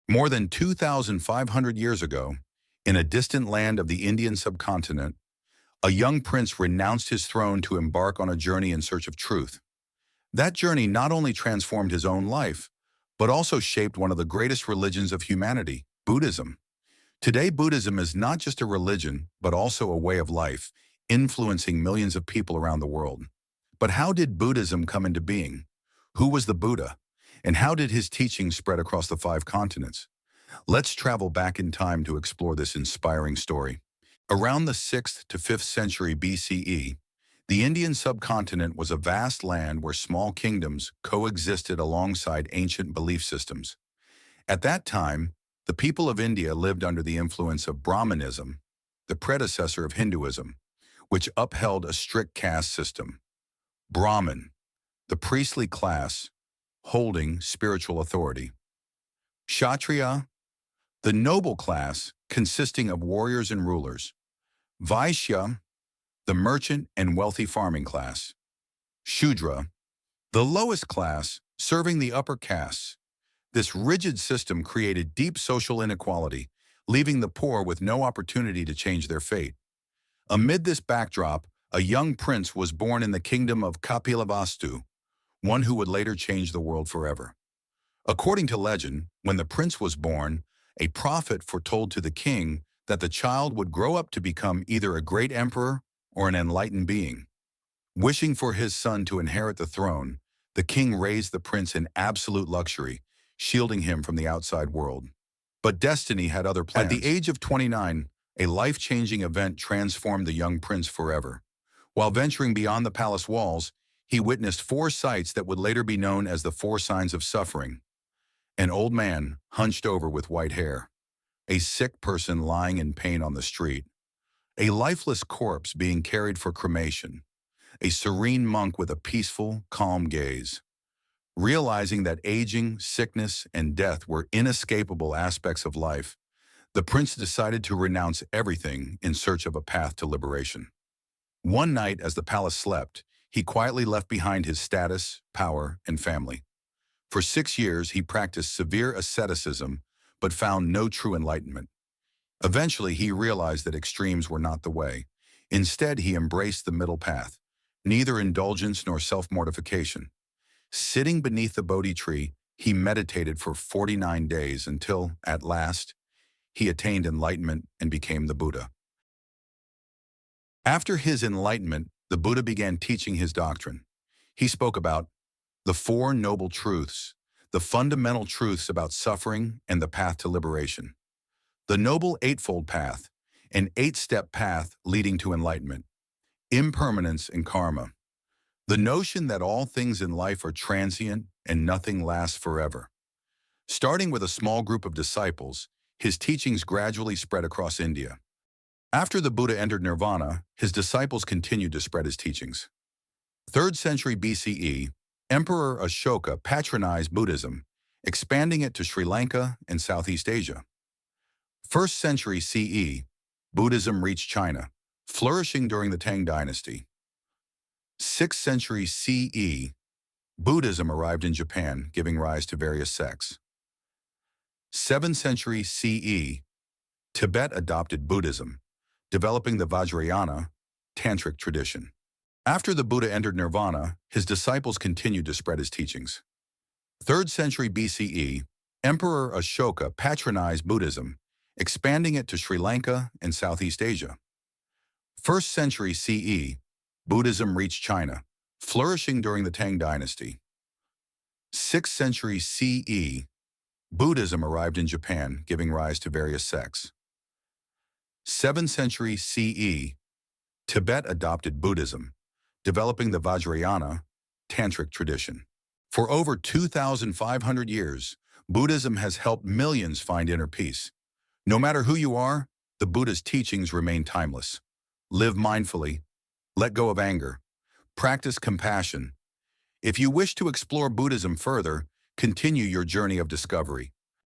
More than 2,500 years ago, in a distant land of the Indian subcontinent, a young prince renounced his throne to embark on a journey in search of truth. That journey not only transformed his own life, but also shaped one of the greatest religions of humanity, Buddhism. Today, Buddhism is not just a religion, but also a way of life, influencing millions of people around the world. But how did Buddhism come into being? Who was the Buddha? And how did his teachings spread across the 5 continents? Let's travel back in time to explore this inspiring story. Around the 6th to 5th century BCE, the Indian subcontinent was a vast land where small kingdoms coexisted alongside ancient belief systems. At that time, the people of India lived under the influence of Brahmanism, the predecessor of Hinduism, which upheld a strict caste system. Brahmin, the priestly class, holding spiritual authority. Kshatriya, the noble class consisting of warriors and rulers. Vaishya, the merchant and wealthy farming class. Shudra, the lowest class serving the upper castes. This rigid system created deep social inequality, leaving the poor with no opportunity to change their fate. Amid this backdrop, a young prince was born in the kingdom of Kapilavastu, one who would later change the world forever. According to legend, when the prince was born, a prophet foretold to the king that the child would grow up to become either a great emperor or an enlightened being. Wishing for his son to inherit the throne, the king raised the prince in absolute luxury, shielding him from the outside world. But destiny had other plans. At the age of 29, a life-changing event transformed the young prince forever. While venturing beyond the palace walls, he witnessed 4 sights that would later be known as the 4 signs of suffering. An old man, hunched over with white hair. A sick person lying in pain on the street. A lifeless corpse being carried for cremation. A serene monk with a peaceful, calm gaze. Realizing that aging, sickness, and death were inescapable aspects of life, the prince decided to renounce everything in search of a path to liberation. One night, as the palace slept, he quietly left behind his status, power, and family. For 6 years, he practiced severe asceticism, but found no true enlightenment. Eventually, he realized that extremes were not the way. Instead, he embraced the middle path, neither indulgence nor self-mortification. Sitting beneath the Bodhi tree, he meditated for 49 days until, at last, he attained enlightenment and became the Buddha. After his enlightenment, the Buddha began teaching his doctrine. He spoke about the 4 noble truths, the fundamental truths about suffering and the path to liberation. The Noble Eightfold Path, an 8-step path leading to enlightenment. Impermanence and karma. The notion that all things in life are transient and nothing lasts forever. Starting with a small group of disciples, his teachings gradually spread across India. After the Buddha entered nirvana, his disciples continued to spread his teachings. 3rd century BCE, Emperor Ashoka patronized Buddhism, expanding it to Sri Lanka and Southeast Asia. 1st century CE, Buddhism reached China, flourishing during the Tang dynasty. 6th century CE, Buddhism arrived in Japan, giving rise to various sects. 7th century CE, Tibet adopted Buddhism, developing the Vajrayana, tantric tradition. After the Buddha entered nirvana, his disciples continued to spread his teachings. 3rd century BCE, Emperor Ashoka patronized Buddhism, expanding it to Sri Lanka and Southeast Asia. 1st century CE, Buddhism reached China, flourishing during the Tang dynasty. 6th century CE, Buddhism arrived in Japan, giving rise to various sects. 7th century CE, Tibet adopted Buddhism, developing the Vajrayana, tantric tradition. For over 2,500 years, Buddhism has helped millions find inner peace. No matter who you are, the Buddha's teachings remain timeless. Live mindfully, let go of anger, practice compassion. If you wish to explore Buddhism further, continue your journey of discovery.